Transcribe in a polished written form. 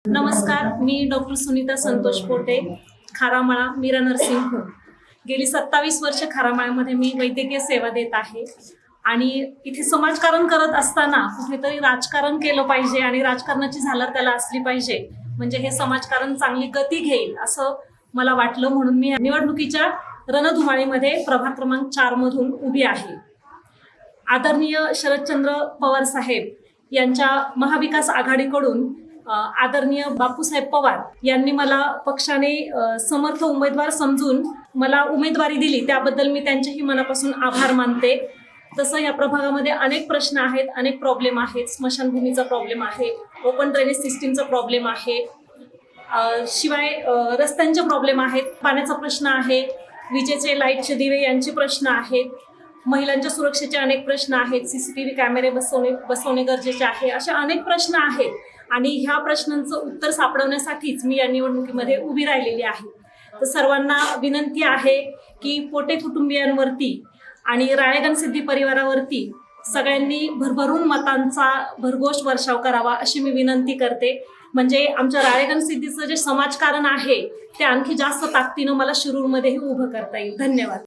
नमस्कार, मी doctor Sunita Santosh Pote, Kharamala, Meera nursing home. गेली 27 वर्ष खारामळ्यामध्ये मी वैद्यकीय सेवा देत आहे आणि इथे समाजकारण करत असताना कुठेतरी राजकारण केलं पाहिजे आणि राजकारणाची झालर त्याला असली पाहिजे, म्हणजे हे समाजकारण चांगली गती घेईल असं मला वाटलं. म्हणून मी निवडणुकीच्या रणधुमाळीमध्ये प्रभाग क्रमांक 4 मधून उभी आहे. आदरणीय शरदचंद्र पवार साहेब यांच्या महाविकास आघाडीकडून आदरणीय बापूसाहेब पवार यांनी मला पक्षाने समर्थ उमेदवार समजून मला उमेदवारी दिली, त्याबद्दल मी त्यांचेही मनापासून आभार मानते. तसं या प्रभागामध्ये अनेक प्रश्न आहेत, अनेक प्रॉब्लेम आहेत. स्मशानभूमीचा प्रॉब्लेम आहे, ओपन ड्रेनेज सिस्टीमचा प्रॉब्लेम आहे, शिवाय रस्त्यांचे प्रॉब्लेम आहेत, पाण्याचा प्रश्न आहे, विजेचे लाईटचे दिवे यांचे प्रश्न आहेत, महिलांच्या सुरक्षेचे अनेक प्रश्न आहेत, CCTV कॅमेरे बसवणे गरजेचे आहे. असे अनेक प्रश्न आहेत आणि ह्या प्रश्नांचं उत्तर सापडवण्यासाठीच मी या निवडणुकीमध्ये उभी राहिलेली आहे. तर सर्वांना विनंती आहे की पोटे कुटुंबियांवरती आणि राळेगणसिद्धी परिवारावरती सगळ्यांनी भरभरून मतांचा भरघोष वर्षाव करावा अशी मी विनंती करते. म्हणजे आमच्या राळेगणसिद्धीचं जे समाजकारण आहे ते आणखी जास्त ताकदीनं मला शिरूरमध्येही उभं करता येईल. धन्यवाद.